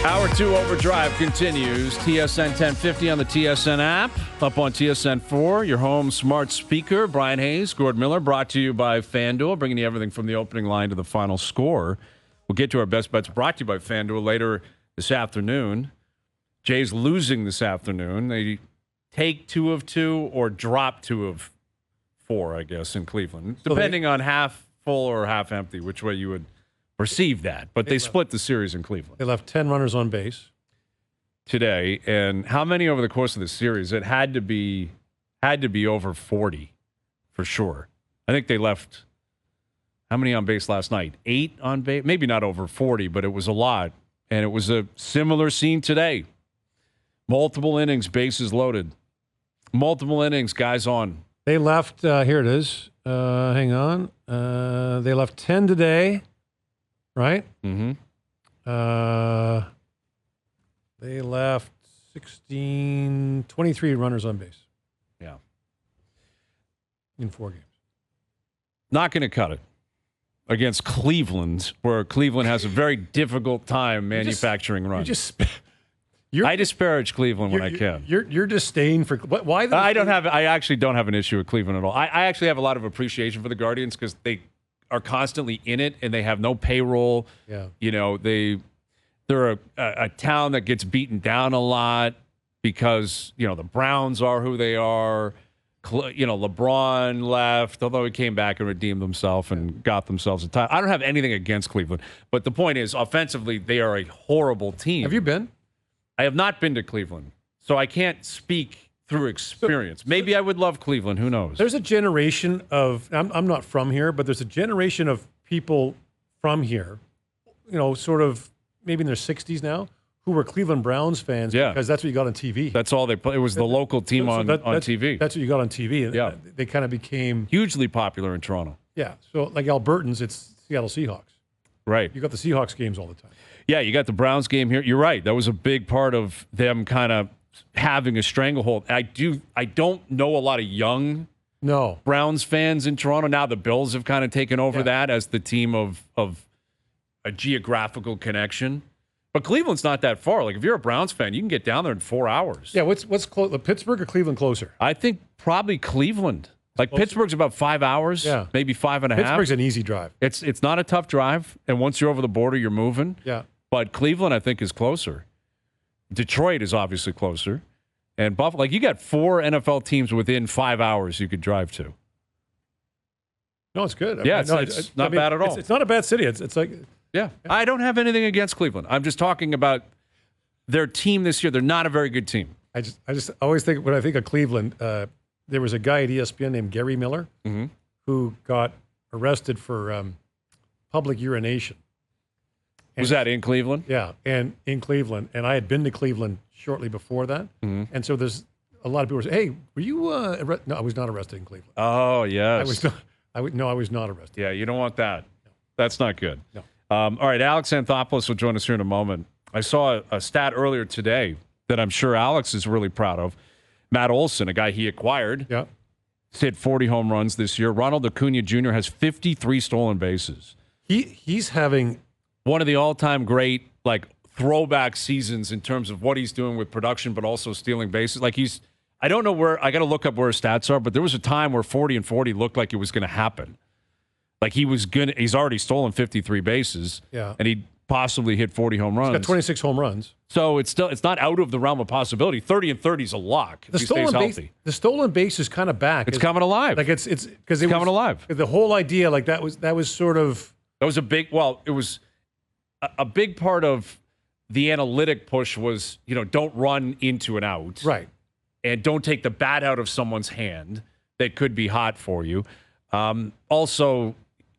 Hour 2 Overdrive continues. TSN 1050 on the TSN app. Up on TSN 4, your home smart speaker. Bryan Hayes, Gord Miller, brought to you by FanDuel, bringing you everything from the opening line to the final score. We'll get to our best bets brought to you by FanDuel later this afternoon. Jays losing this afternoon. They take 2 of 2 or drop 2 of 4, I guess, in Cleveland, depending on half full or half empty, which way you would perceive that. But they split the series in Cleveland. They left 10 runners on base today. And how many over the course of the series? It had to be over 40 for sure. I think they left how many on base last night? 8 on base? Maybe not over 40, but it was a lot. And it was a similar scene today. Multiple innings, bases loaded. Multiple innings, guys on. They left, here it is. Hang on. They left 10 today. Right? Mm-hmm. They left 23 runners on base. Yeah. In 4 games. Not going to cut it against Cleveland, where Cleveland has a very difficult time manufacturing runs. I disparage Cleveland when I can. Your disdain for why? I actually don't have an issue with Cleveland at all. I actually have a lot of appreciation for the Guardians because they are constantly in it and they have no payroll. Yeah. You know, they're a town that gets beaten down a lot because, you know, the Browns are who they are. You know, LeBron left, although he came back and redeemed himself and got themselves a title. I don't have anything against Cleveland, but the point is, offensively, they are a horrible team. Have you been? I have not been to Cleveland, so I can't speak through experience. Maybe I would love Cleveland. Who knows? There's a generation of, I'm not from here, but there's a generation of people from here, you know, sort of maybe in their 60s now, who were Cleveland Browns fans because that's what you got on TV. That's all they play. It was the local team on TV. That's what you got on TV. And yeah. They kind of became hugely popular in Toronto. Yeah. So like Albertans, it's Seattle Seahawks. Right. You got the Seahawks games all the time. Yeah, you got the Browns game here. You're right. That was a big part of them kind of having a stranglehold. I don't know a lot of young Browns fans in Toronto. Now the Bills have kind of taken over that as the team of a geographical connection. But Cleveland's not that far. Like if you're a Browns fan, you can get down there in 4 hours. Yeah, what's close? Pittsburgh or Cleveland closer? I think probably Cleveland. Like closer? Pittsburgh's about 5 hours, maybe 5.5. Pittsburgh's an easy drive. It's not a tough drive, and once you're over the border, you're moving. Yeah. But Cleveland, I think, is closer. Detroit is obviously closer. And Buffalo, like you got 4 NFL teams within 5 hours you could drive to. No, it's good. It's not bad at all. It's not a bad city. It's like... Yeah. I don't have anything against Cleveland. I'm just talking about their team this year. They're not a very good team. I just always think, when I think of Cleveland, there was a guy at ESPN named Gary Miller who got arrested for public urination. Was that in Cleveland? Yeah, and in Cleveland. And I had been to Cleveland shortly before that. Mm-hmm. And so there's a lot of people who say, hey, were you arrested? No, I was not arrested in Cleveland. Oh, yes. I was not arrested. Yeah, you don't want that. No. That's not good. No. All right, Alex Anthopoulos will join us here in a moment. I saw a stat earlier today that I'm sure Alex is really proud of. Matt Olson, a guy he acquired, hit 40 home runs this year. Ronald Acuna Jr. has 53 stolen bases. He's having one of the all-time great throwback seasons in terms of what he's doing with production, but also stealing bases. I don't know where, I got to look up where his stats are, but there was a time where 40 and 40 looked like it was going to happen. Like he's already stolen 53 bases, and he'd possibly hit 40 home runs. He's got 26 home runs. So it's not out of the realm of possibility. 30 and 30 is a lock if he stays healthy. The stolen base is kind of back. It's coming alive. It's because it's coming alive. The whole idea, that was sort of. That was it was a big part of the analytic push was, don't run into an out. Right. And don't take the bat out of someone's hand that could be hot for you. Also,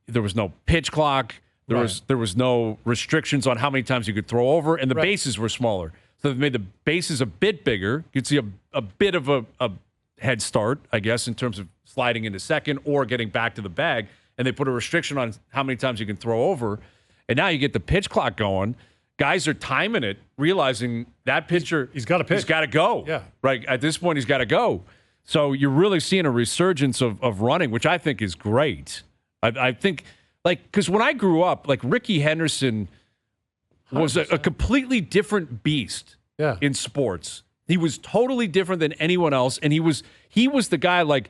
there was no pitch clock. There was no restrictions on how many times you could throw over, and the bases were smaller. So they've made the bases a bit bigger. You could see a bit of a head start, I guess, in terms of sliding into second or getting back to the bag. And they put a restriction on how many times you can throw over. And now you get the pitch clock going. Guys are timing it, realizing that pitcher he's got to pitch. He's got to go. Yeah. Right. At this point, he's got to go. So you're really seeing a resurgence of running, which I think is great. I think, because when I grew up, Ricky Henderson was a completely different beast in sports. He was totally different than anyone else, and he was the guy, like,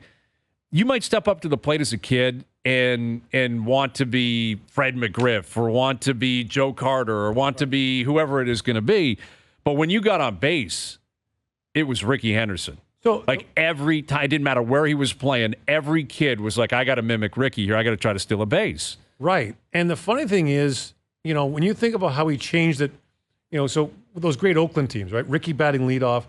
you might step up to the plate as a kid and want to be Fred McGriff or want to be Joe Carter or want to be whoever it is going to be. But when you got on base, it was Ricky Henderson. So, like, every time, it didn't matter where he was playing, every kid was like, I got to mimic Ricky here. I got to try to steal a base. Right. And the funny thing is, when you think about how he changed it, so those great Oakland teams, right? Ricky batting leadoff.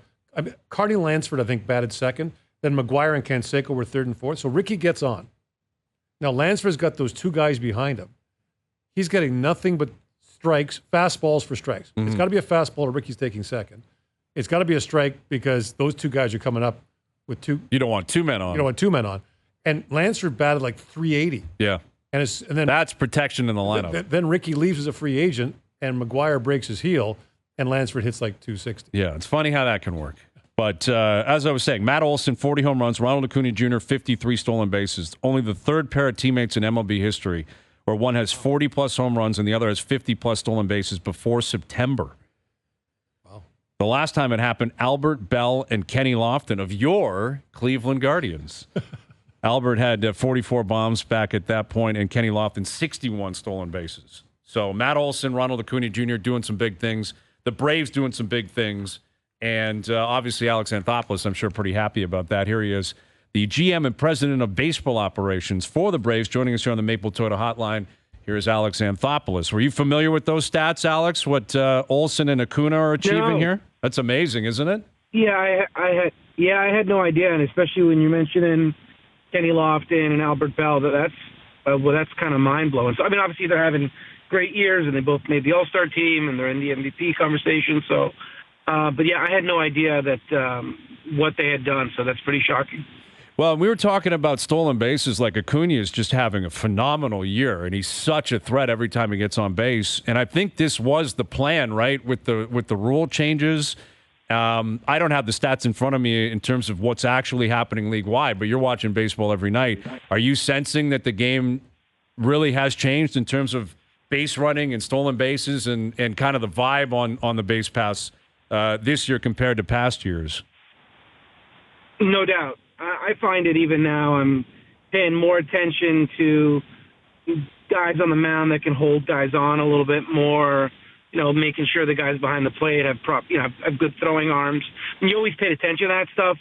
Carney Lansford, I think, batted second. Then McGuire and Canseco were third and fourth. So Ricky gets on. Now, Lansford's got those two guys behind him. He's getting nothing but strikes, fastballs for strikes. Mm-hmm. It's got to be a fastball or Ricky's taking second. It's got to be a strike because those two guys are coming up with two. You don't want two men on. You don't want two men on. And Lansford batted like 380. Yeah. And then that's protection in the lineup. Then Ricky leaves as a free agent, and McGuire breaks his heel, and Lansford hits like 260. Yeah, it's funny how that can work. But as I was saying, Matt Olson, 40 home runs, Ronald Acuna Jr., 53 stolen bases. Only the third pair of teammates in MLB history where one has 40-plus home runs and the other has 50-plus stolen bases before September. Wow. The last time it happened, Albert Bell and Kenny Lofton of your Cleveland Guardians. Albert had 44 bombs back at that point, and Kenny Lofton, 61 stolen bases. So Matt Olson, Ronald Acuna Jr. doing some big things. The Braves doing some big things. And obviously Alex Anthopoulos, I'm sure, pretty happy about that. Here he is, the GM and president of baseball operations for the Braves, joining us here on the Maple Toyota Hotline. Here is Alex Anthopoulos. Were you familiar with those stats, Alex, what Olson and Acuna are achieving here? That's amazing, isn't it? Yeah, I had no idea, and especially when you're mentioning Kenny Lofton and Albert Bell, that's kind of mind-blowing. So, I mean, obviously they're having great years, and they both made the All-Star team, and they're in the MVP conversation, so... but yeah, I had no idea that what they had done, so that's pretty shocking. Well, we were talking about stolen bases. Like, Acuna is just having a phenomenal year, and he's such a threat every time he gets on base. And I think this was the plan, right, with the rule changes. I don't have the stats in front of me in terms of what's actually happening league-wide, but you're watching baseball every night. Are you sensing that the game really has changed in terms of base running and stolen bases and kind of the vibe on the base paths this year compared to past years? No doubt. I find it even now. I'm paying more attention to guys on the mound that can hold guys on a little bit more, making sure the guys behind the plate have have good throwing arms. And you always paid attention to that stuff,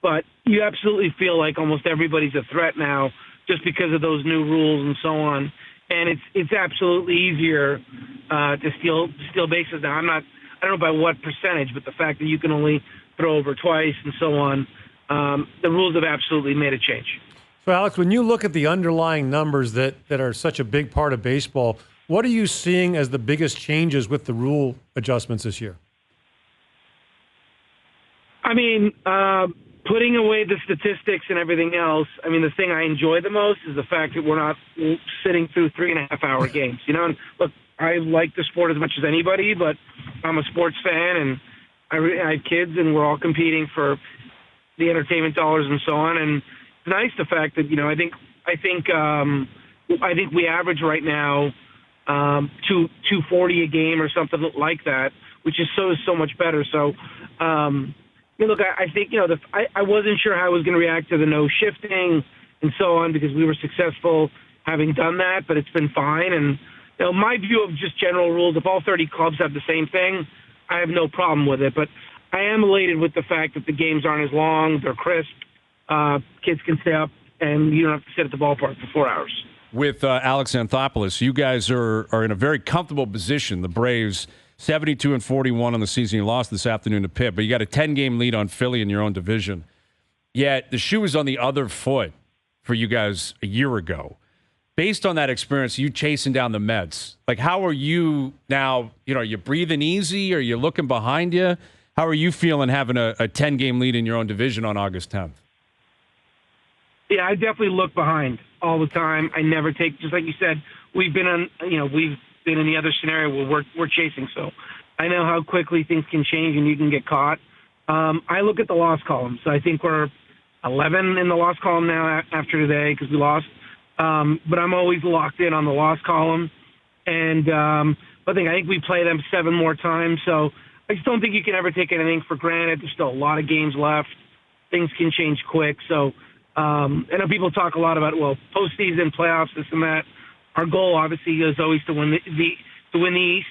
but you absolutely feel like almost everybody's a threat now just because of those new rules and so on. And it's absolutely easier to steal bases now. I don't know by what percentage, but the fact that you can only throw over twice and so on, the rules have absolutely made a change. So, Alex, when you look at the underlying numbers that are such a big part of baseball, what are you seeing as the biggest changes with the rule adjustments this year? I mean, putting away the statistics and everything else, I mean, the thing I enjoy the most is the fact that we're not sitting through 3.5-hour games. And look, I like the sport as much as anybody, but I'm a sports fan, and I have kids, and we're all competing for the entertainment dollars and so on. And it's nice the fact that I think we average right now 240 a game or something like that, which is so much better. So, look, I think I wasn't sure how I was going to react to the no shifting and so on because we were successful having done that, but it's been fine. And my view of just general rules, if all 30 clubs have the same thing, I have no problem with it. But I am elated with the fact that the games aren't as long, they're crisp, kids can stay up, and you don't have to sit at the ballpark for 4 hours. With Alex Anthopoulos, you guys are in a very comfortable position. The Braves, 72-41 on the season. You lost this afternoon to Pitt, but you got a 10-game lead on Philly in your own division. Yet the shoe was on the other foot for you guys a year ago. Based on that experience, you chasing down the Mets, like, how are you now? Are you breathing easy? Are you looking behind you? How are you feeling having a 10-game lead in your own division on August 10th? Yeah, I definitely look behind all the time. I never take, just like you said, we've been in the other scenario where we're chasing. So I know how quickly things can change and you can get caught. I look at the loss column. So I think we're 11 in the loss column now after today because we lost. But I'm always locked in on the loss column. And I think we play them 7 more times. So I just don't think you can ever take anything for granted. There's still a lot of games left. Things can change quick. So I know people talk a lot about, postseason, playoffs, this and that. Our goal, obviously, is always to win the East.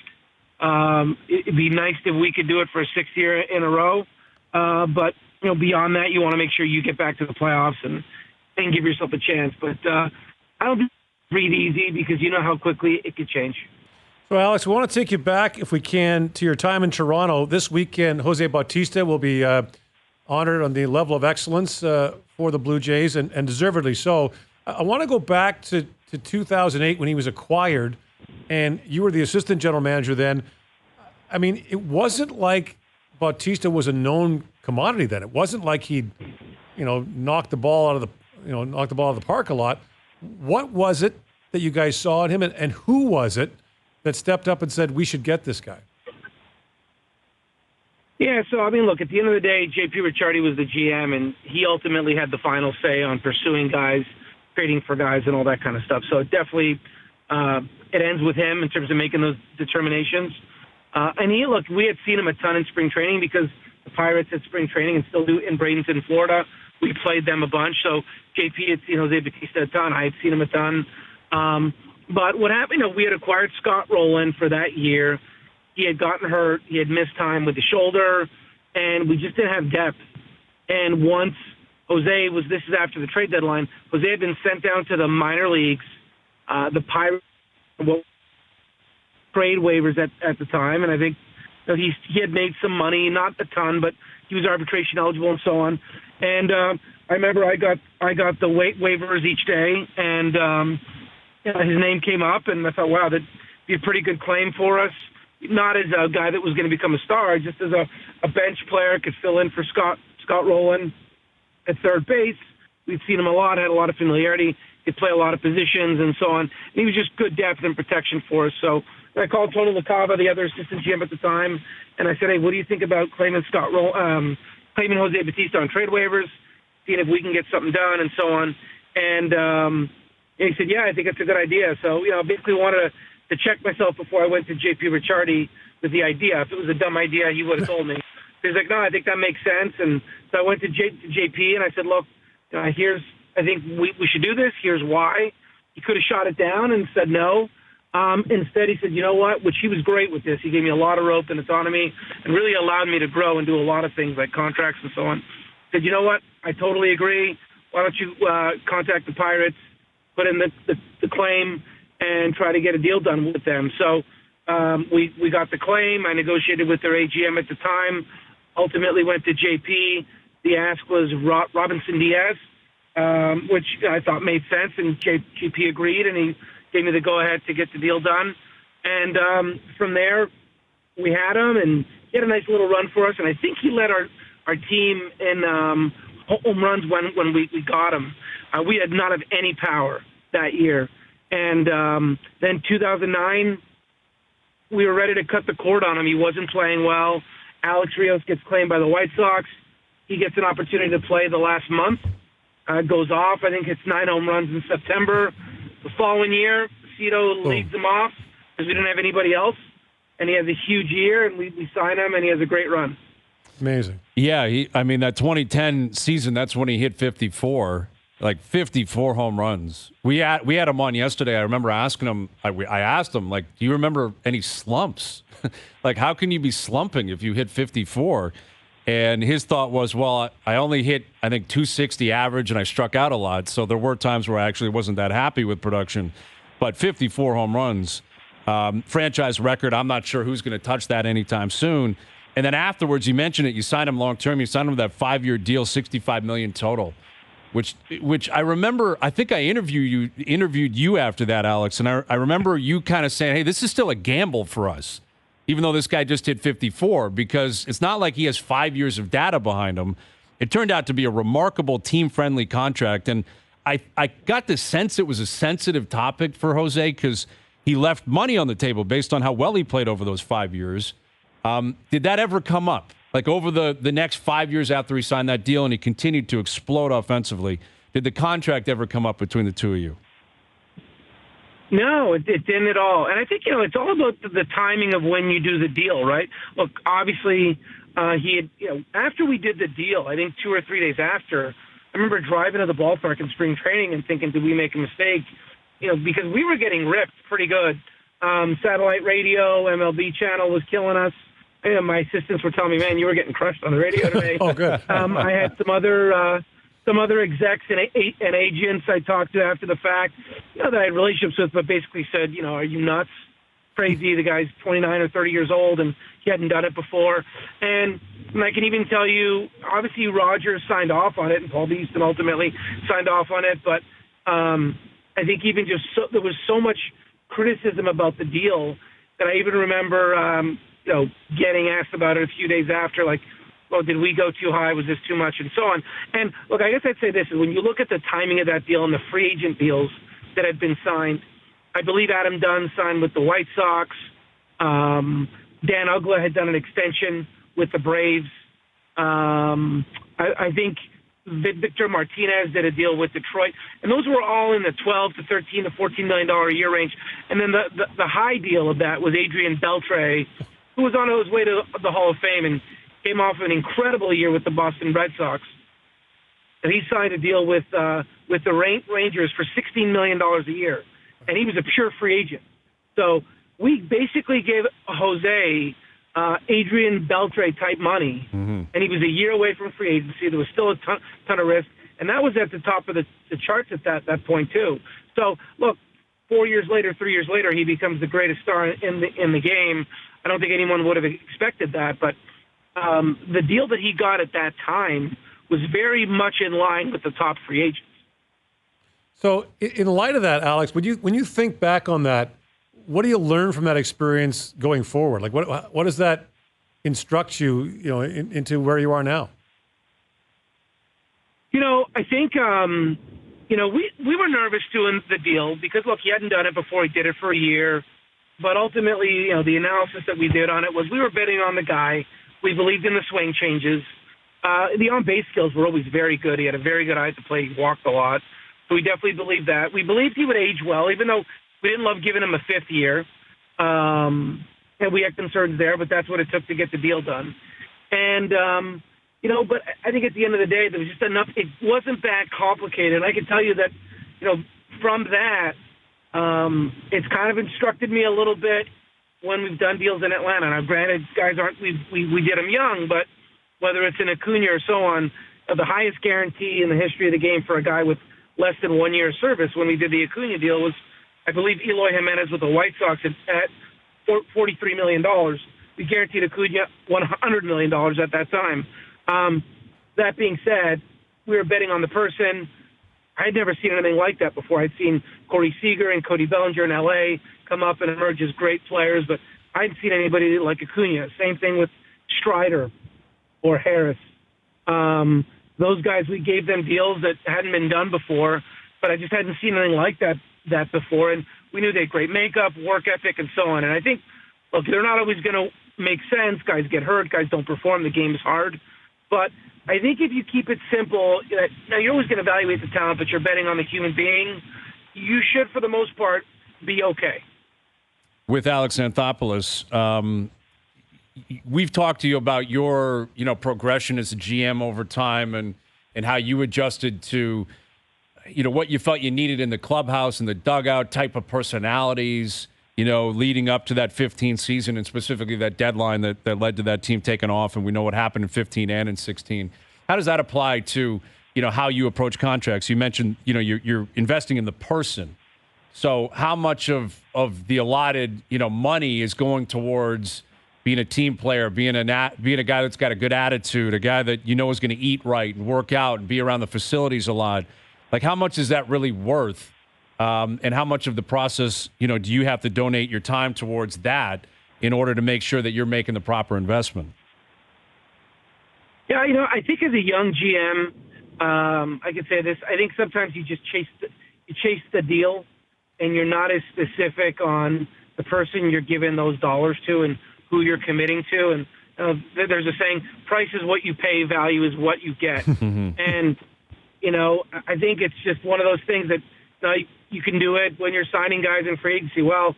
It'd be nice if we could do it for a 6th year in a row. But beyond that, you want to make sure you get back to the playoffs and give yourself a chance. But I don't think it's breathe easy because you know how quickly it could change. So, Alex, we want to take you back, if we can, to your time in Toronto. This weekend, Jose Bautista will be honored on the level of excellence for the Blue Jays, and deservedly so. I want to go back to 2008 when he was acquired, and you were the assistant general manager then. I mean, it wasn't like Bautista was a known commodity then. It wasn't like he'd, knocked the ball out of the park a lot. What was it that you guys saw in him, and who was it that stepped up and said, we should get this guy? Yeah, so, look, at the end of the day, JP Ricciardi was the GM, and he ultimately had the final say on pursuing guys, trading for guys, and all that kind of stuff. So it definitely it ends with him in terms of making those determinations. And we had seen him a ton in spring training because the Pirates had spring training and still do in Bradenton, Florida. We played them a bunch. So JP had seen Jose Bautista a ton. I had seen him a ton. But what happened, we had acquired Scott Rowland for that year. He had gotten hurt. He had missed time with the shoulder, and we just didn't have depth. And once this is after the trade deadline, Jose had been sent down to the minor leagues. The Pirates trade waivers at the time, and I think he had made some money, not a ton, but he was arbitration eligible and so on. And I remember I got the waivers each day, and his name came up, and I thought, wow, that'd be a pretty good claim for us. Not as a guy that was going to become a star, just as a bench player, could fill in for Scott Rowland at third base. We'd seen him a lot, had a lot of familiarity. He'd play a lot of positions and so on. And he was just good depth and protection for us. So I called Tony LaCava, the other assistant GM at the time, and I said, hey, what do you think about claiming claiming Jose Bautista on trade waivers, seeing if we can get something done and so on. And he said, yeah, I think it's a good idea. So, basically wanted to check myself before I went to JP Ricciardi with the idea. If it was a dumb idea, he would have told me. He's like, no, I think that makes sense. And so I went to JP and I said, look, I think we should do this. Here's why. He could have shot it down and said no. Instead, he said, you know what, which he was great with this. He gave me a lot of rope and autonomy and really allowed me to grow and do a lot of things like contracts and so on. He said, you know what, I totally agree. Why don't you contact the Pirates, put in the claim, and try to get a deal done with them. So we got the claim. I negotiated with their AGM at the time, ultimately went to JP. The ask was Robinson Diaz, which I thought made sense, and JP agreed, and he gave me the go-ahead to get the deal done. And from there, we had him, and he had a nice little run for us, and I think he led our team in home runs when we got him. We had not have any power that year. And then 2009, we were ready to cut the cord on him. He wasn't playing well. Alex Rios gets claimed by the White Sox. He gets an opportunity to play the last month. Goes off. I think it's 9 home runs in September. The following year, Cito leads him off because we didn't have anybody else. And he has a huge year, and we sign him, and he has a great run. Amazing. Yeah, that 2010 season, that's when he hit 54. Like 54 home runs. We had him on yesterday. I remember asking him, I asked him, do you remember any slumps? How can you be slumping if you hit 54? And his thought was, well, I only hit, I think, 260 average, and I struck out a lot. So there were times where I actually wasn't that happy with production. But 54 home runs, franchise record. I'm not sure who's going to touch that anytime soon. And then afterwards, you mentioned it, you signed him long-term. You signed him with that 5-year deal, $65 million total. Which I remember, I think I interviewed you after that, Alex, and I remember you kind of saying, hey, this is still a gamble for us, even though this guy just hit 54, because it's not like he has 5 years of data behind him. It turned out to be a remarkable team-friendly contract, and I got the sense it was a sensitive topic for Jose because he left money on the table based on how well he played over those 5 years. Did that ever come up? Over the next 5 years after he signed that deal and he continued to explode offensively, did the contract ever come up between the two of you? No, it didn't at all. And I think, it's all about the timing of when you do the deal, right? Look, obviously, he had, after we did the deal, I think 2 or 3 days after, I remember driving to the ballpark in spring training and thinking, did we make a mistake? Because we were getting ripped pretty good. Satellite radio, MLB channel was killing us. My assistants were telling me, man, you were getting crushed on the radio today. Oh, good. I had some other execs and agents I talked to after the fact, that I had relationships with, but basically said, are you nuts? Crazy. The guy's 29 or 30 years old, and he hadn't done it before. And I can even tell you, obviously, Rogers signed off on it, and Paul Beeston ultimately signed off on it. But I think even there was so much criticism about the deal that I even remember, getting asked about it a few days after, like, well, did we go too high? Was this too much? And so on. And look, I guess I'd say this is when you look at the timing of that deal and the free agent deals that had been signed, I believe Adam Dunn signed with the White Sox. Dan Ugla had done an extension with the Braves. I think Victor Martinez did a deal with Detroit. And those were all in the $12 to $13 to $14 million a year range. And then the high deal of that was Adrian Beltre, who was on his way to the Hall of Fame and came off an incredible year with the Boston Red Sox. And he signed a deal with the Rangers for $16 million a year. And he was a pure free agent. So we basically gave Jose Adrian Beltre-type money, and he was a year away from free agency. There was still a ton of risk, and that was at the top of the charts at that point, too. So, look, 4 years later, 3 years later, he becomes the greatest star in the game. I don't think anyone would have expected that, but the deal that he got at that time was very much in line with the top free agents. So in light of that, Alex, when you think back on that, what do you learn from that experience going forward? Like what does that instruct you, into where you are now? I think, we were nervous doing the deal because, look, he hadn't done it before. He did it for a year. But ultimately, the analysis that we did on it was we were betting on the guy. We believed in the swing changes. The on-base skills were always very good. He had a very good eye to play. He walked a lot. So we definitely believed that. We believed he would age well, even though we didn't love giving him a fifth year. And we had concerns there, but that's what it took to get the deal done. And, but I think at the end of the day, there was just enough. It wasn't that complicated. I can tell you that, from that, it's kind of instructed me a little bit when we've done deals in Atlanta. Now, granted, guys we did them young, but whether it's in Acuna or so on, the highest guarantee in the history of the game for a guy with less than 1 year of service when we did the Acuna deal was, I believe, Eloy Jimenez with the White Sox at $43 million. We guaranteed Acuna $100 million at that time. That being said, we were betting on the person. I'd never seen anything like that before. I'd seen Corey Seager and Cody Bellinger in L.A. come up and emerge as great players, but I hadn't seen anybody like Acuna. Same thing with Strider or Harris. Those guys, we gave them deals that hadn't been done before, but I just hadn't seen anything like that before. And we knew they had great makeup, work ethic, and so on. And I think, look, they're not always going to make sense. Guys get hurt. Guys don't perform. The game is hard. But I think if you keep it simple, now you're always going to evaluate the talent, but you're betting on the human being, you should, for the most part, be okay. With Alex Anthopoulos, we've talked to you about your, progression as a GM over time and how you adjusted to, what you felt you needed in the clubhouse and the dugout, type of personalities, leading up to that 15 season and specifically that deadline that led to that team taking off. And we know what happened in 15 and in 16. How does that apply to, how you approach contracts? You mentioned, you're investing in the person. So how much of the allotted, money is going towards being a team player, being a guy that's got a good attitude, a guy that is going to eat right and work out and be around the facilities a lot? Like, how much is that really worth? And how much of the process, do you have to donate your time towards that in order to make sure that you're making the proper investment? Yeah, I think as a young GM, I could say this. I think sometimes you just chase the deal, and you're not as specific on the person you're giving those dollars to and who you're committing to. And there's a saying, price is what you pay, value is what you get. And, I think it's just one of those things that you can do it when you're signing guys in free agency. Well,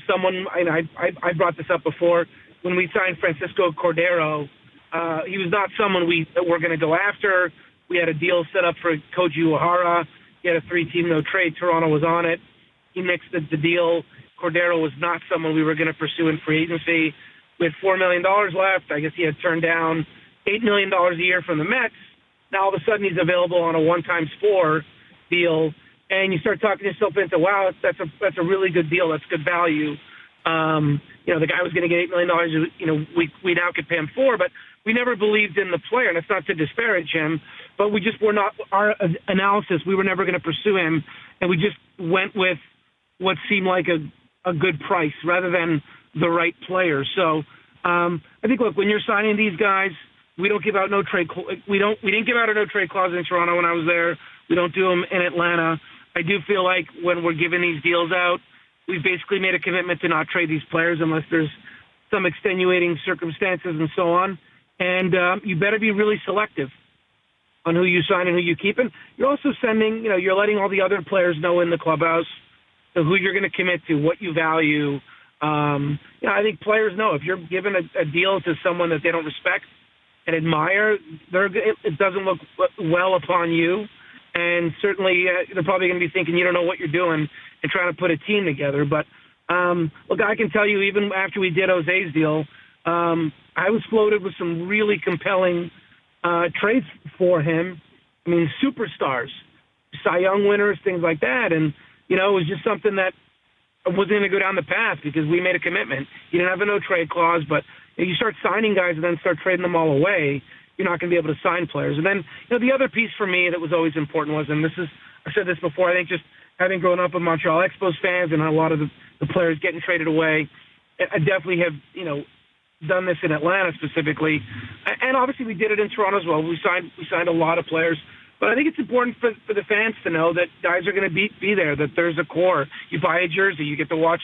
someone, and I brought this up before, when we signed Francisco Cordero, he was not someone we were going to go after. We had a deal set up for Koji Uehara. He had a 3-team no trade. Toronto was on it. He nixed the deal. Cordero was not someone we were going to pursue in free agency. With $4 million left, I guess he had turned down $8 million a year from the Mets. Now all of a sudden he's available on a 1x4 deal, and you start talking yourself into, wow, that's a really good deal. That's good value. The guy was going to get $8 million. We now could pay him $4 million, but we never believed in the player, and it's not to disparage him, but we just were not, our analysis, we were never going to pursue him, and we just went with what seemed like a good price rather than the right player. So I think, look, when you're signing these guys, we don't give out no trade. We didn't give out a no trade clause in Toronto when I was there. We don't do them in Atlanta. I do feel like when we're giving these deals out, we've basically made a commitment to not trade these players unless there's some extenuating circumstances and so on. And you better be really selective on who you sign and who you keep. And you're also sending, you're letting all the other players know in the clubhouse who you're going to commit to, what you value. I think players know if you're giving a deal to someone that they don't respect and admire, it doesn't look well upon you. And certainly they're probably going to be thinking you don't know what you're doing and trying to put a team together. But, look, I can tell you even after we did Jose's deal, I was floated with some really compelling trades for him. I mean, superstars, Cy Young winners, things like that. And, it was just something that wasn't going to go down the path because we made a commitment. You didn't have a no-trade clause, but you start signing guys and then start trading them all away, you're not going to be able to sign players. And then, the other piece for me that was always important was, and I said this before, I think just having grown up with Montreal Expos fans and a lot of the players getting traded away, I definitely have, done this in Atlanta specifically. And obviously we did it in Toronto as well. We signed a lot of players. But I think it's important for the fans to know that guys are going to be there, that there's a core. You buy a jersey, you get to watch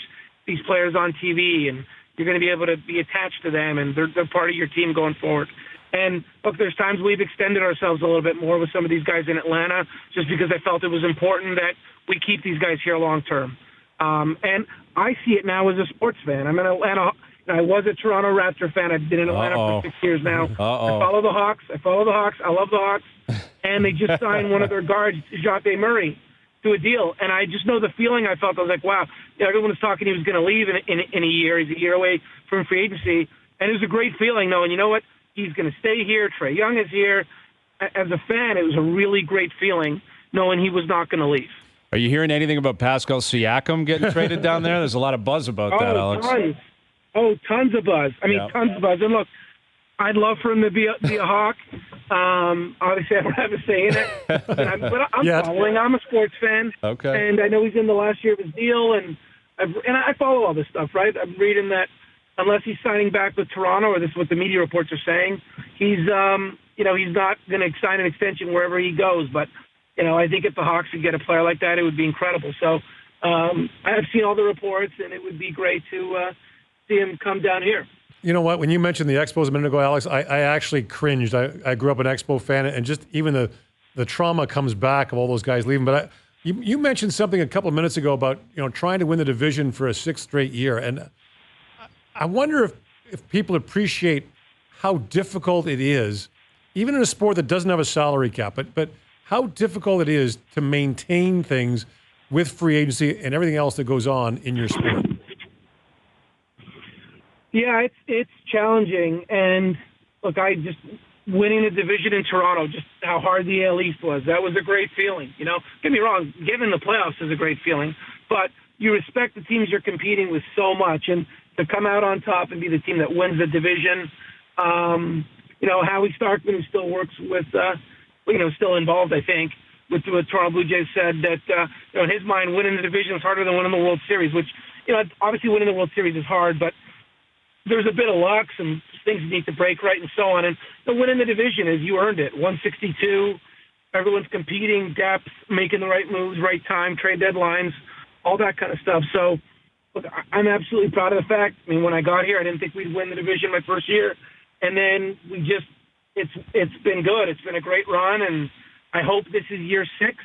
these players on TV, and you're going to be able to be attached to them, and they're part of your team going forward. And, look, there's times we've extended ourselves a little bit more with some of these guys in Atlanta just because I felt it was important that we keep these guys here long term. And I see it now as a sports fan. I'm in Atlanta. I was a Toronto Raptor fan. I've been in Atlanta for 6 years now. I follow the Hawks. I love the Hawks. And they just signed one of their guards, Jose Murray, to a deal. And I just know the feeling I felt. I was like, wow. Everyone was talking he was going to leave in a year. He's a year away from free agency. And it was a great feeling knowing, you know what, he's going to stay here. Trae Young is here. As a fan, it was a really great feeling knowing he was not going to leave. Are you hearing anything about Pascal Siakam getting traded down there? There's a lot of buzz about that, Alex. Tons of buzz. Tons of buzz. And look, I'd love for him to be a Hawk. Obviously, I don't have a say in it. But I'm following. I'm a sports fan. Okay. And I know he's in the last year of his deal. And I follow all this stuff, right? I'm reading that unless he's signing back with Toronto, or this is what the media reports are saying, he's not going to sign an extension wherever he goes. But, I think if the Hawks could get a player like that, it would be incredible. So I've seen all the reports, and it would be great to see him come down here. You know what? When you mentioned the Expos a minute ago, Alex, I actually cringed. I grew up an Expo fan, and just even the trauma comes back of all those guys leaving. But you mentioned something a couple of minutes ago about trying to win the division for a 6th straight year, and I wonder if people appreciate how difficult it is, even in a sport that doesn't have a salary cap, but how difficult it is to maintain things with free agency and everything else that goes on in your sport. Yeah, it's challenging. And, look, winning the division in Toronto, just how hard the AL East was, that was a great feeling. Don't get me wrong, getting in the playoffs is a great feeling. But you respect the teams you're competing with so much. And to come out on top and be the team that wins the division, Howie Starkman, who still works with, still involved, I think, with what Toronto Blue Jays said that, in his mind, winning the division is harder than winning the World Series, which, obviously winning the World Series is hard, but there's a bit of luck, some things need to break right and so on. And winning the division is you earned it. 162, everyone's competing, depth, making the right moves, right time, trade deadlines, all that kind of stuff. So, look, I'm absolutely proud of the fact. When I got here, I didn't think we'd win the division my first year. And then it's been good. It's been a great run, and I hope this is year 6.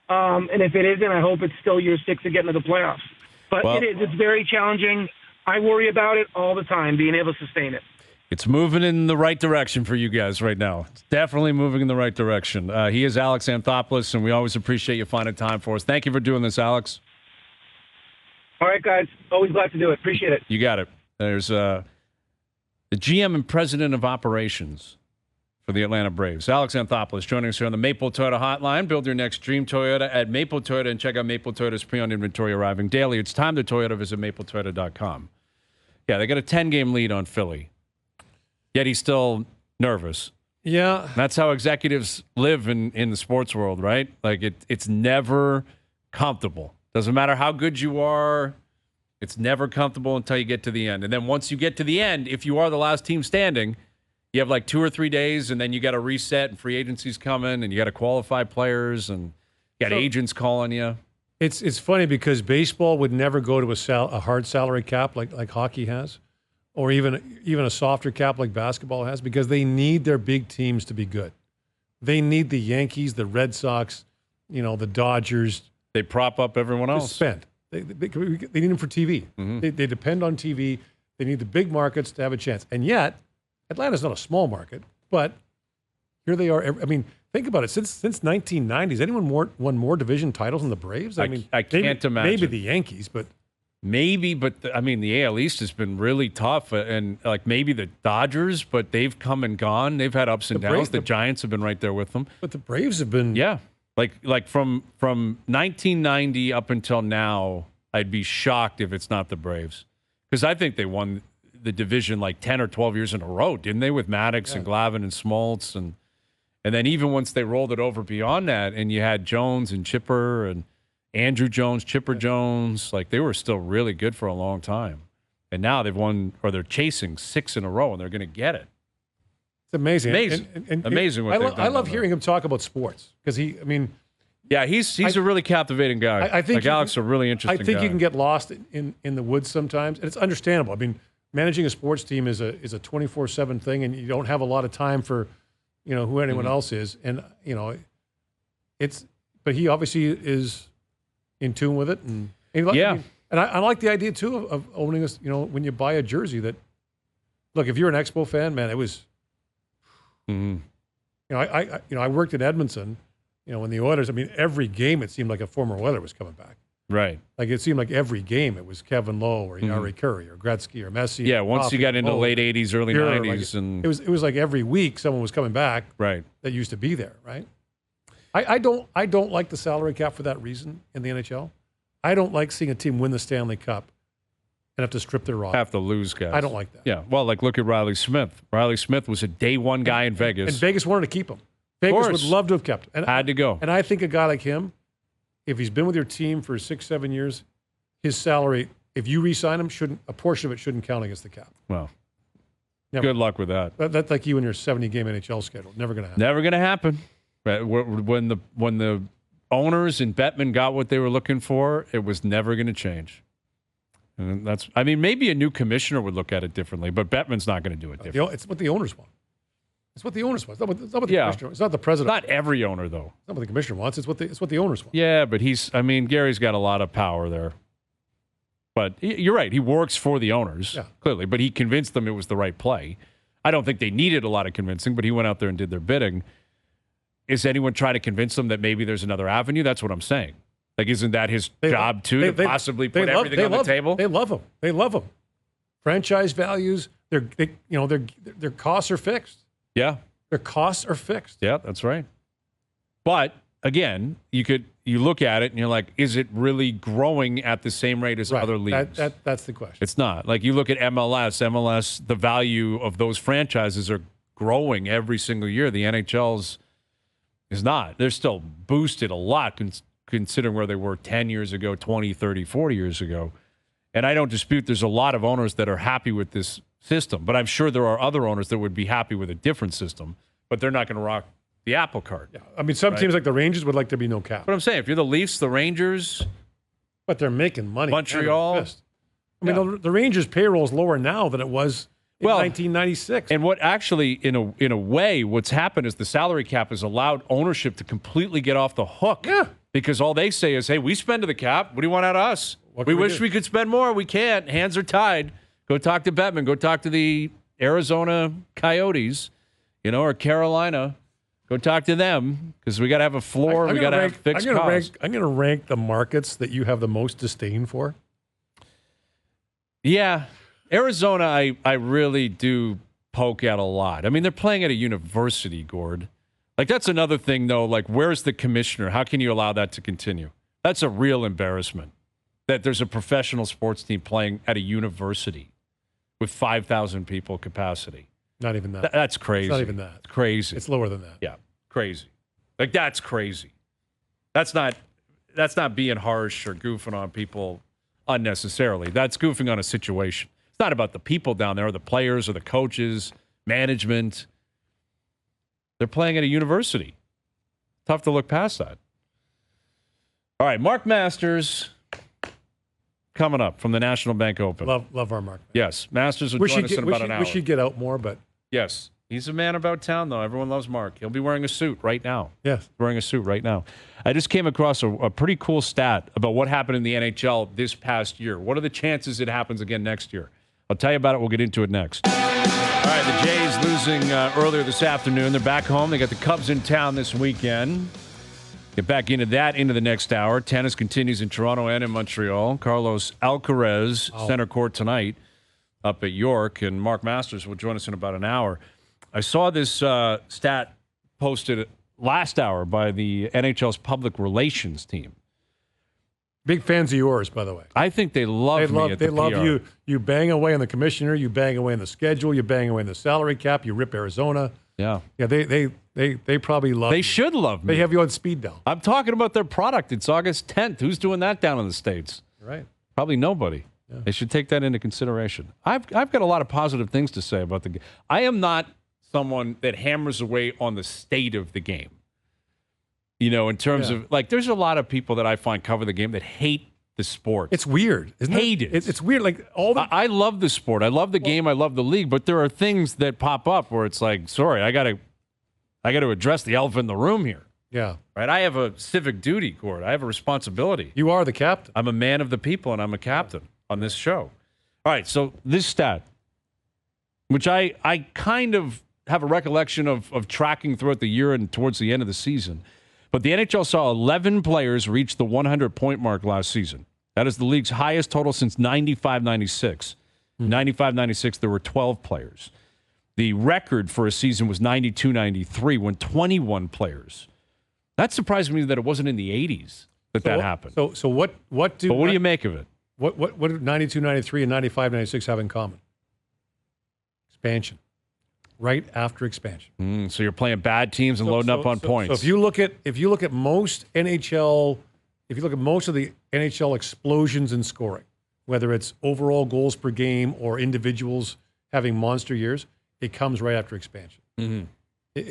And if it isn't, I hope it's still year 6 of getting to the playoffs. But it's very challenging. I worry about it all the time, being able to sustain it. It's moving in the right direction for you guys right now. It's definitely moving in the right direction. He is Alex Anthopoulos, and we always appreciate you finding time for us. Thank you for doing this, Alex. All right, guys. Always glad to do it. Appreciate it. You got it. There's the GM and President of Operations for the Atlanta Braves, Alex Anthopoulos, joining us here on the Maple Toyota Hotline. Build your next dream Toyota at Maple Toyota and check out Maple Toyota's pre-owned inventory arriving daily. It's time to Toyota. Visit mapletoyota.com. Yeah, they got a 10-game lead on Philly. Yet he's still nervous. Yeah. That's how executives live in the sports world, right? Like, it's never comfortable. Doesn't matter how good you are. It's never comfortable until you get to the end. And then once you get to the end, if you are the last team standing, you have like 2 or 3 days, and then you got to reset, and free agency's coming, and you got to qualify players, and you got agents calling you. It's funny because baseball would never go to a hard salary cap like hockey has. Or even a softer cap like basketball has, because they need their big teams to be good. They need the Yankees, the Red Sox, the Dodgers. They prop up everyone else. Spend. They need them for TV. Mm-hmm. They depend on TV. They need the big markets to have a chance. And yet, Atlanta's not a small market, but here they are. I mean, think about it. Since 1990, has anyone won more division titles than the Braves? I can't imagine. Maybe the Yankees, but... Maybe, but the AL East has been really tough, and like maybe the Dodgers, but they've come and gone. They've had ups and downs. The Giants have been right there with them. But the Braves have been... Yeah. Like from 1990 up until now, I'd be shocked if it's not the Braves. Because I think they won the division like 10 or 12 years in a row, didn't they, with Maddox and Glavine and Smoltz? And then even once they rolled it over beyond that, and you had Jones and Chipper and Andrew Jones, Chipper Jones, like they were still really good for a long time. And now they've won, or they're chasing 6 in a row, and they're going to get it. It's amazing. Amazing what they've done. I love hearing him talk about sports because yeah, he's a really captivating guy. I think Alex is a really interesting guy. I think you can get lost in the woods sometimes, and it's understandable. I mean, managing a sports team is a 24/7 thing, and you don't have a lot of time for who anyone else is, and but he obviously is in tune with it, and I like the idea too of owning us. When you buy a jersey, that look, if you're an Expo fan, man, it was. I worked in Edmonton. When the Oilers, every game it seemed like a former Oiler was coming back. Right. Like it seemed like every game it was Kevin Lowe or Yari Curry or Gretzky or Messi. Yeah, once you got into the late 80s, early 90s. And it was like every week someone was coming back right. that used to be there, right? I don't like the salary cap for that reason in the NHL. I don't like seeing a team win the Stanley Cup and have to strip their roster. Have to lose guys. I don't like that. Yeah, well, like look at Riley Smith. Riley Smith was a day one guy in Vegas. And Vegas wanted to keep him. Vegas would love to have kept him. And had to go. And I think a guy like him, if he's been with your team for 6-7 years, his salary, if you re-sign him, a portion of it shouldn't count against the cap. Well, good luck with that. That's like you and your 70-game NHL schedule. Never going to happen. Never going to happen. When the owners and Bettman got what they were looking for, it was never going to change. And maybe a new commissioner would look at it differently, but Bettman's not going to do it differently. It's what the owners want. It's what the owners want. It's not what the commissioner. It's not the president. Not every owner, though. It's not what the commissioner wants. It's what the owners want. Yeah, but Gary's got a lot of power there. But you're right. He works for the owners, clearly. But he convinced them it was the right play. I don't think they needed a lot of convincing, but he went out there and did their bidding. Is anyone trying to convince them that maybe there's another avenue? That's what I'm saying. Like, isn't that his job, too, to possibly put everything on the table? They love him. They love him. Franchise values, their costs are fixed. Yeah. Their costs are fixed. Yeah, that's right. But, again, you look at it and you're like, is it really growing at the same rate as other leagues? That's the question. It's not. Like, you look at MLS, the value of those franchises are growing every single year. The NHL's is not. They're still boosted a lot considering where they were 10 years ago, 20, 30, 40 years ago. And I don't dispute there's a lot of owners that are happy with this system, but I'm sure there are other owners that would be happy with a different system, but they're not going to rock the apple cart. Yeah. Some teams like the Rangers would like there be no cap. But I'm saying, if you're the Leafs, the Rangers, but they're making money. Montreal. The Rangers' payroll is lower now than it was in 1996. And what actually, in a way, what's happened is the salary cap has allowed ownership to completely get off the hook because all they say is, hey, we spend to the cap. What do you want out of us? We wish we could spend more. We can't. Hands are tied. Go talk to Bettman. Go talk to the Arizona Coyotes, or Carolina. Go talk to them because we got to have a floor. We got to have fixed costs. I'm going to rank the markets that you have the most disdain for. Yeah. Arizona, I really do poke at a lot. I mean, they're playing at a university, Gord. Like, that's another thing, though. Like, where's the commissioner? How can you allow that to continue? That's a real embarrassment that there's a professional sports team playing at a university with 5,000 people capacity. Not even that. That's crazy. It's not even that. It's crazy. It's lower than that. Yeah, crazy. Like, that's crazy. That's not being harsh or goofing on people unnecessarily. That's goofing on a situation. It's not about the people down there or the players or the coaches, management. They're playing at a university. Tough to look past that. All right, Mark Masters coming up from the National Bank Open. Love our Mark. Yes, Masters will join us in about an hour. We should get out more, but... Yes. He's a man about town, though. Everyone loves Mark. He'll be wearing a suit right now. Yes. Wearing a suit right now. I just came across a pretty cool stat about what happened in the NHL this past year. What are the chances it happens again next year? I'll tell you about it. We'll get into it next. All right, the Jays losing earlier this afternoon. They're back home. They got the Cubs in town this weekend. Get back into that into the next hour. Tennis continues in Toronto and in Montreal. Carlos Alcaraz, center court tonight up at York, and Mark Masters will join us in about an hour. I saw this stat posted last hour by the NHL's public relations team. Big fans of yours, by the way. I think they love me at the PR. They love you. You bang away on the commissioner. You bang away on the schedule. You bang away on the salary cap. You rip Arizona. Yeah. Yeah, they probably love you. They should love me. They have you on speed dial. I'm talking about their product. It's August 10th. Who's doing that down in the States? Right. Probably nobody. Yeah. They should take that into consideration. I've got a lot of positive things to say about the game. I am not someone that hammers away on the state of the game. In terms of, like, there's a lot of people that I find cover the game that hate the sport. It's weird, isn't it? Hate it. It's weird. Like, I love the sport. I love the game. I love the league. But there are things that pop up where it's like, sorry, I got to address the elephant in the room here. Yeah. Right? I have a civic duty, Gord. I have a responsibility. You are the captain. I'm a man of the people, and I'm a captain on this show. All right, so this stat, which I kind of have a recollection of tracking throughout the year and towards the end of the season, but the NHL saw 11 players reach the 100-point mark last season. That is the league's highest total since 95-96. 95-96, there were 12 players. The record for a season was 92-93 when 21 players. That surprised me that it wasn't in the 80s that happened. So what do you make of it? What do 92-93 and 95-96 have in common? Expansion. Right after expansion. So you're playing bad teams and loading up on points. So if you look at most NHL, if you look at most of the NHL explosions in scoring, whether it's overall goals per game or individuals having monster years, it comes right after expansion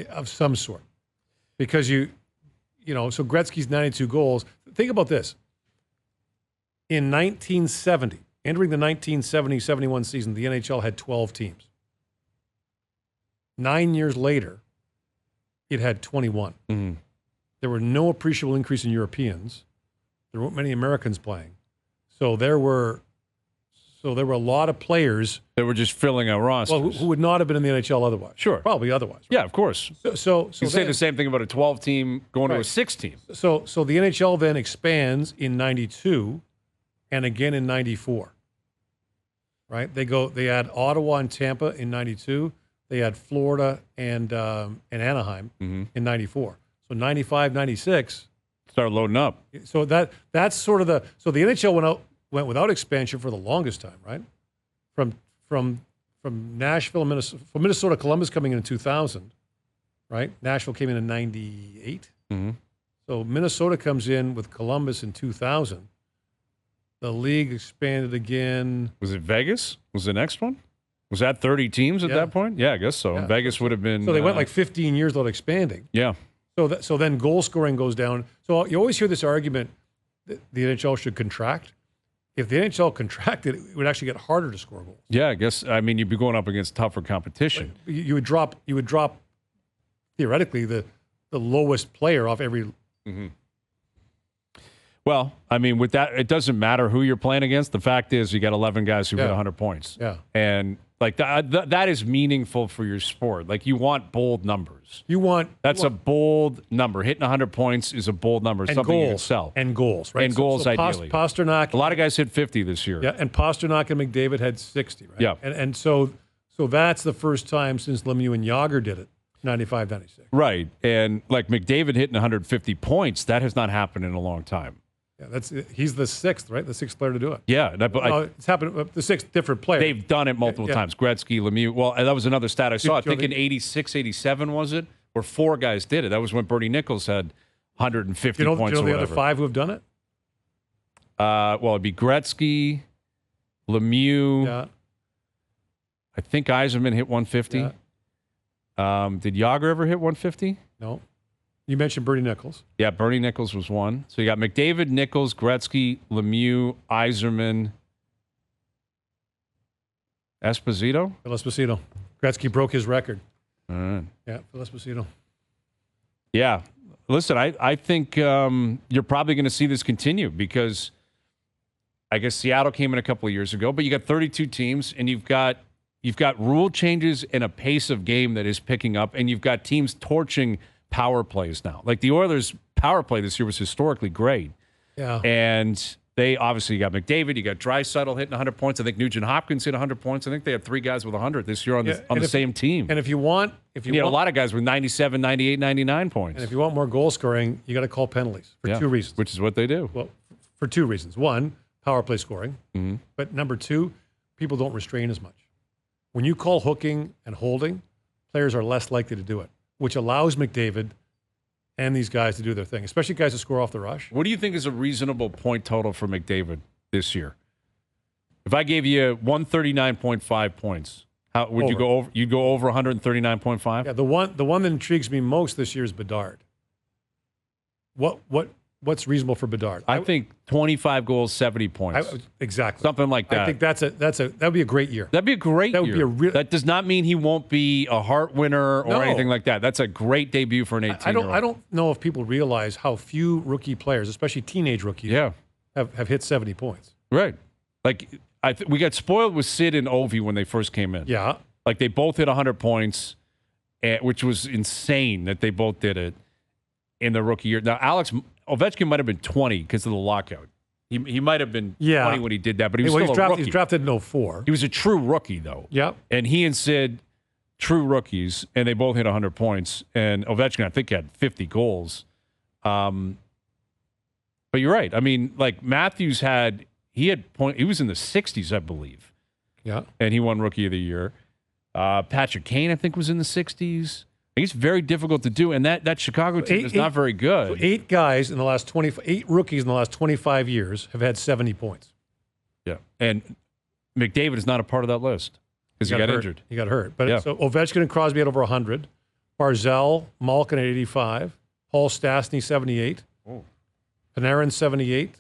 of some sort. Because so Gretzky's 92 goals. Think about this. In 1970, entering the 1970-71 season, the NHL had 12 teams. 9 years later, it had 21. There were no appreciable increase in Europeans. There weren't many Americans playing. So there were a lot of players that were just filling out rosters. Well, who would not have been in the NHL otherwise. Sure. Probably otherwise. Right? Yeah, of course. So you say the same thing about a 12-team going to a 6-team. So the NHL then expands in 92 and again in 94. Right? They add Ottawa and Tampa in 92. They had Florida and Anaheim in 94. So 95, 96. Start loading up. So that's sort of so the NHL went without expansion for the longest time, right? From Nashville, Minnesota, from Minnesota, Columbus coming in 2000, right? Nashville came in 98. So Minnesota comes in with Columbus in 2000. The league expanded again. Was it Vegas? Was the next one? Was that 30 teams at that point? Yeah, I guess so. Yeah. Vegas would have been. So they went like 15 years without expanding. Yeah. So then goal scoring goes down. So you always hear this argument that the NHL should contract. If the NHL contracted, it would actually get harder to score goals. Yeah, I guess. I mean, you'd be going up against tougher competition. You would drop theoretically the lowest player off every Well, I mean, with that, it doesn't matter who you're playing against. The fact is, you got 11 guys who hit 100 points. Yeah. And like that is meaningful for your sport. Like you want bold numbers. That's a bold number. Hitting 100 points is a bold number. And something goals. you can sell. And goals, right? And goals, ideally. Pasternak. A lot of guys hit 50 this year. Yeah, and Pasternak and McDavid had 60, right? Yeah. And so that's the first time since Lemieux and Yager did it, 95, 96. Right. And like McDavid hitting 150 points, that has not happened in a long time. Yeah, he's the sixth, right? The sixth player to do it. Yeah. It's happened, the sixth different player. They've done it multiple times. Gretzky, Lemieux. Well, that was another stat I saw. I think in 86, 87, was it? Where 4 guys did it. That was when Bernie Nichols had 150 points or whatever. The other 5 who have done it? Well, it'd be Gretzky, Lemieux. Yeah. I think Yzerman hit 150. Yeah. Did Yager ever hit 150? No. You mentioned Bernie Nichols. Yeah, Bernie Nichols was one. So you got McDavid, Nichols, Gretzky, Lemieux, Yzerman, Esposito. Phil Esposito. Gretzky broke his record. All right. Yeah, Phil Esposito. Yeah. Listen, I think you're probably going to see this continue because I guess Seattle came in a couple of years ago, but you got 32 teams and you've got rule changes and a pace of game that is picking up, and you've got teams torching power plays now. Like the Oilers' power play this year was historically great. Yeah. And they obviously, you got McDavid, you got Draisaitl hitting 100 points. I think Nugent Hopkins hit 100 points. I think they had 3 guys with 100 this year on the same team. And if you want a lot of guys with 97, 98, 99 points. And if you want more goal scoring, you got to call penalties for 2 reasons. Which is what they do. Well, for 2 reasons. One, power play scoring. Mm-hmm. But number 2, people don't restrain as much. When you call hooking and holding, players are less likely to do it, which allows McDavid and these guys to do their thing, especially guys that score off the rush. What do you think is a reasonable point total for McDavid this year? If I gave you 139.5 points, how would you go over? You'd go over 139.5? Yeah, the one that intrigues me most this year is Bedard. What's reasonable for Bedard? I think 25 goals, 70 points. Exactly. Something like that. I think that would be a great year. That'd be a great year. That does not mean he won't be a Hart winner or anything like that. That's a great debut for an 18-year-old. I don't know if people realize how few rookie players, especially teenage rookies, have hit 70 points. Right. Like we got spoiled with Sid and Ovi when they first came in. Yeah. Like they both hit 100 points, which was insane that they both did it in the rookie year. Now, Ovechkin might have been 20 because of the lockout. He might have been 20 when he did that, but he was still a rookie. He was drafted in 04. He was a true rookie, though. Yep. And he and Sid, true rookies, and they both hit 100 points. And Ovechkin, I think, had 50 goals. But you're right. I mean, like Matthews he was in the 60s, I believe. Yeah. And he won Rookie of the Year. Patrick Kane, I think, was in the 60s. It's very difficult to do, and that Chicago team is not very good. 8 rookies in the last 25 years have had 70 points. Yeah, and McDavid is not a part of that list because he got injured. He got hurt. But so Ovechkin and Crosby had over 100. Barzal, Malkin at 85. Paul Stastny 78. Oh. Panarin 78.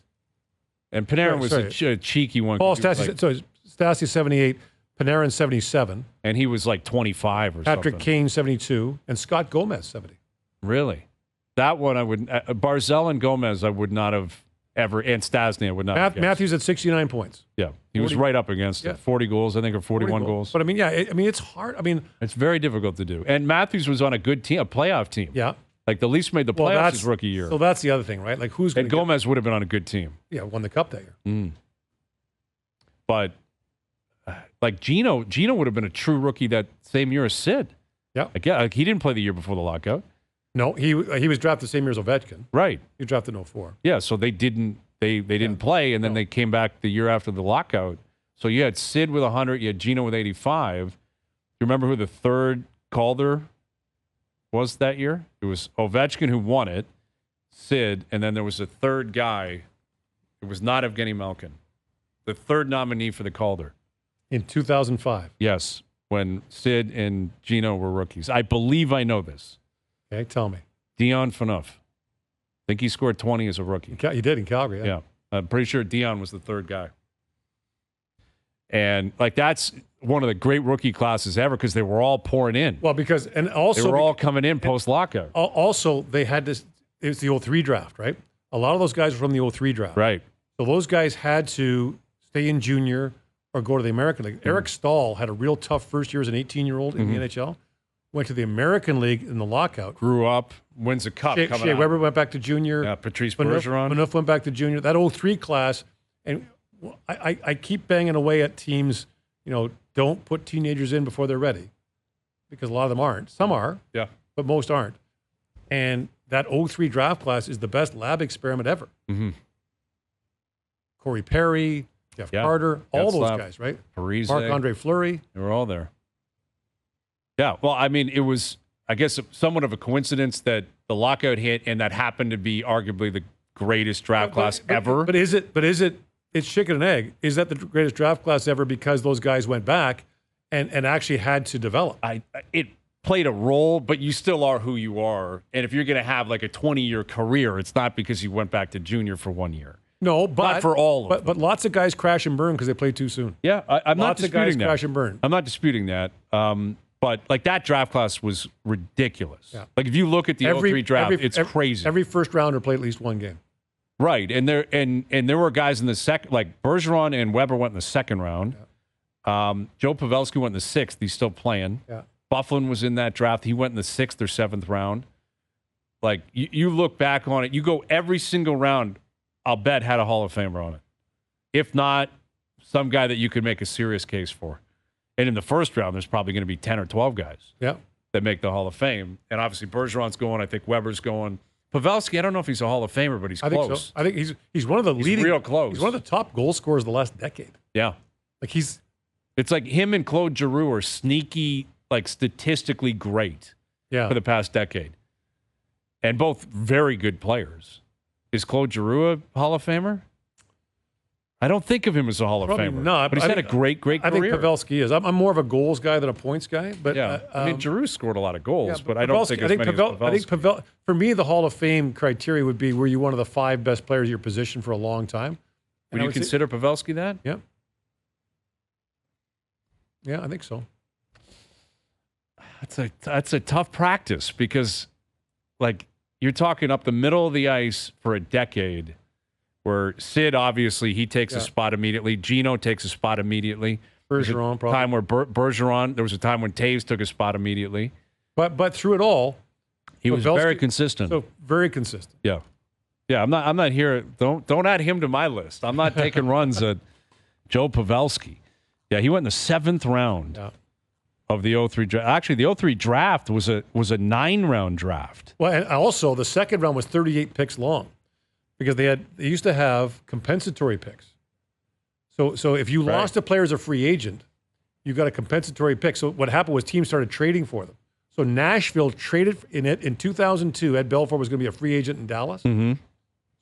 And Panarin was a cheeky one. Paul Stastny, Stastny 78. Panarin 77. And he was like 25 or something. Patrick Kane 72. And Scott Gomez 70. Really? That one I would Barzal and Gomez I would not have ever, and Stastny I would not have guessed. Matthews at 69 points. Yeah. He was right up against it. 40 goals, I think, or 41 goals. But I mean, it's hard. I mean, it's very difficult to do. And Matthews was on a good team, a playoff team. Yeah. Like the Leafs made the playoffs his rookie year. So that's the other thing, right? Like who's going to Gomez would have been on a good team. Yeah, won the cup that year. But like Gino would have been a true rookie that same year as Sid. Yeah. Like he didn't play the year before the lockout. No, he was drafted the same year as Ovechkin. Right. He was drafted in 04. Yeah, so they didn't play, and then they came back the year after the lockout. So you had Sid with 100, you had Gino with 85. You remember who the third Calder was that year? It was Ovechkin who won it, Sid, and then there was a third guy. It was not Evgeny Malkin. The third nominee for the Calder. In 2005. Yes, when Sid and Gino were rookies. I believe I know this. Okay, tell me. Dion Phaneuf. I think he scored 20 as a rookie. He did in Calgary, yeah. I'm pretty sure Dion was the third guy. And, like, that's one of the great rookie classes ever because they were all pouring in. Well, they were all coming in post-lockout. Also, they had this, it was the 03 draft, right? A lot of those guys were from the 03 draft. Right. So those guys had to stay in junior or go to the American League. Eric Stahl had a real tough first year as an 18-year-old in the NHL. Went to the American League in the lockout. Grew up, wins a cup. Shea Weber went back to junior. Yeah, Patrice Bergeron. Manouf went back to junior. That 03 class, and I keep banging away at teams, don't put teenagers in before they're ready, because a lot of them aren't. Some are, but most aren't. And that 03 draft class is the best lab experiment ever. Mm-hmm. Corey Perry, Jeff Carter, all those guys, right? Parise, Marc-Andre Fleury. They were all there. Yeah, well, I mean, it was, I guess, somewhat of a coincidence that the lockout hit and that happened to be arguably the greatest draft class ever. But is it, it's chicken and egg. Is that the greatest draft class ever because those guys went back and actually had to develop? It played a role, but you still are who you are. And if you're going to have like a 20-year career, it's not because you went back to junior for 1 year. No, but not for all of them. But lots of guys crash and burn because they played too soon. Yeah, I'm not disputing that. Lots of guys crash and burn. I'm not disputing that. But like that draft class was ridiculous. Yeah. Like if you look at the 03 draft, it's crazy. Every first rounder played at least one game. Right, and there were guys in the second, like Bergeron and Weber went in the second round. Yeah. Joe Pavelski went in the sixth. He's still playing. Yeah. Bufflin was in that draft. He went in the sixth or seventh round. Like you look back on it, you go every single round. I'll bet had a Hall of Famer on it. If not, some guy that you could make a serious case for. And in the first round, there's probably going to be 10 or 12 guys that make the Hall of Fame. And obviously, Bergeron's going. I think Weber's going. Pavelski, I don't know if he's a Hall of Famer, but he's close. Think so. I think he's one of the leading. Real close. He's one of the top goal scorers of the last decade. Yeah. Like it's like him and Claude Giroux are sneaky, like statistically great for the past decade. And both very good players. Is Claude Giroux a Hall of Famer? I don't think of him as a Hall of Famer. Not, but he's had a great career. I think Pavelski is. I'm more of a goals guy than a points guy. But I mean, Giroux scored a lot of goals, but I don't think as many as Pavelski. I think for me, the Hall of Fame criteria would be: were you one of the 5 best players of your position for a long time? Would you consider Pavelski that? Yeah. Yeah, I think so. That's a tough practice because, like, you're talking up the middle of the ice for a decade. Where Sid, obviously, he takes a spot immediately. Gino takes a spot immediately. Bergeron, probably. Time where Bergeron, there was a time when Taves took a spot immediately. But through it all, he was very consistent. So very consistent. Yeah, yeah. I'm not here. Don't add him to my list. I'm not taking runs at Joe Pavelski. Yeah, he went in the 7th round of the 03 draft. Actually, the 03 draft was a 9-round draft. Well, and also the second round was 38 picks long. Because they used to have compensatory picks. So if you lost a player as a free agent, you got a compensatory pick. So what happened was teams started trading for them. So Nashville traded in 2002. Ed Belfour was going to be a free agent in Dallas. Mm-hmm.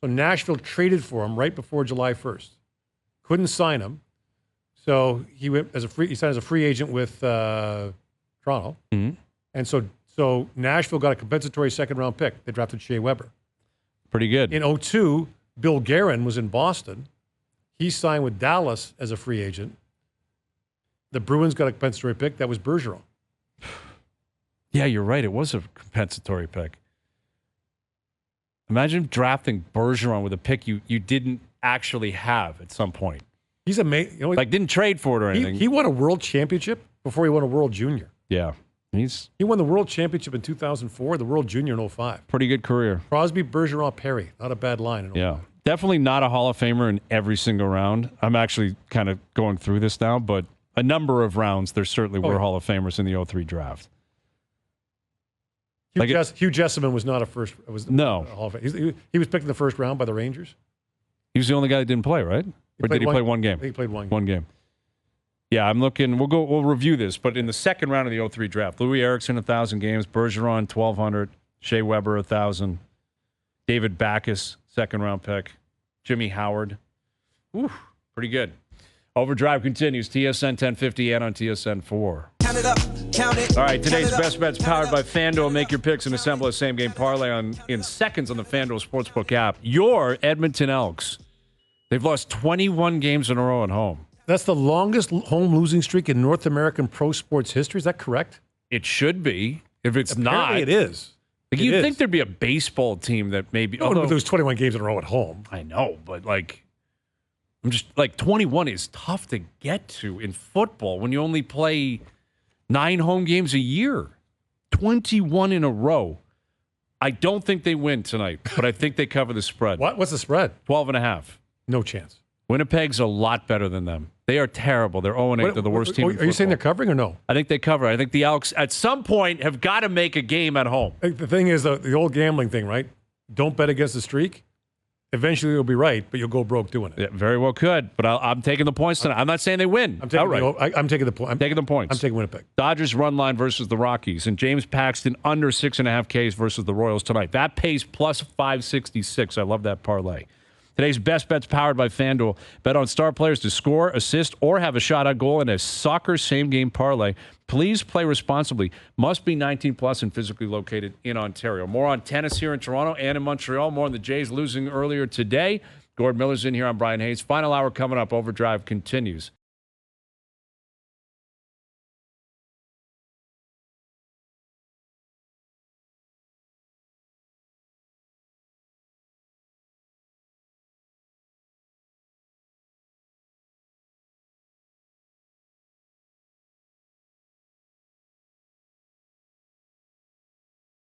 So Nashville traded for him right before July 1st. Couldn't sign him. So he went he signed as a free agent with Toronto. Mm-hmm. And so Nashville got a compensatory second-round pick. They drafted Shea Weber. Pretty good. In 2002, Bill Guerin was in Boston. He signed with Dallas as a free agent. The Bruins got a compensatory pick. That was Bergeron. Yeah, you're right. It was a compensatory pick. Imagine drafting Bergeron with a pick you didn't actually have at some point. He's amazing. Like, didn't trade for it or anything. He won a world championship before he won a world junior. Yeah. He won the World Championship in 2004, the World Junior in 2005. Pretty good career. Crosby, Bergeron, Perry. Not a bad line. In 2005. Yeah. Definitely not a Hall of Famer in every single round. I'm actually kind of going through this now, but a number of rounds, there certainly were Hall of Famers in the 03 draft. Hugh Jessamine was not a first. No. Hall of Fame. He was picked in the first round by the Rangers. He was the only guy that didn't play, right? Or did he play one game? He played one game. One game. Yeah, I'm looking. We'll review this, but in the second round of the 03 draft, Louis Eriksson 1,000 games, Bergeron 1,200, Shea Weber 1,000, David Backes second round pick, Jimmy Howard. Whew, pretty good. OverDrive continues. TSN 1050 and on TSN 4. Count it up, count it. All right, today's best bets powered by FanDuel. Make your picks and assemble a same-game parlay in seconds on the FanDuel Sportsbook app. Your Edmonton Elks. They've lost 21 games in a row at home. That's the longest home losing streak in North American pro sports history. Is that correct? It should be. If it's Apparently not, it is. Like, you'd think there'd be a baseball team that maybe... No one would lose 21 games in a row at home. I know, but, like, I'm just... Like, 21 is tough to get to in football when you only play 9 home games a year. 21 in a row. I don't think they win tonight, but I think they cover the spread. What's the spread? 12.5. No chance. Winnipeg's a lot better than them. They are terrible. They're 0-8. They're the worst team in football. Are you saying they're covering or no? I think they cover. I think the Elks, at some point, have got to make a game at home. The thing is, the old gambling thing, right? Don't bet against the streak. Eventually, you'll be right, but you'll go broke doing it. Yeah, very well could, but I'm taking the points tonight. I'm not saying they win. I'm taking the point. I'm taking the points. I'm taking Winnipeg. Dodgers run line versus the Rockies, and James Paxton under 6.5 Ks versus the Royals tonight. That pays plus 566. I love that parlay. Today's best bets powered by FanDuel. Bet on star players to score, assist, or have a shot on goal in a soccer same-game parlay. Please play responsibly. Must be 19 plus and physically located in Ontario. More on tennis here in Toronto and in Montreal. More on the Jays losing earlier today. Gord Miller's in here. I'm Bryan Hayes. Final hour coming up. OverDrive continues.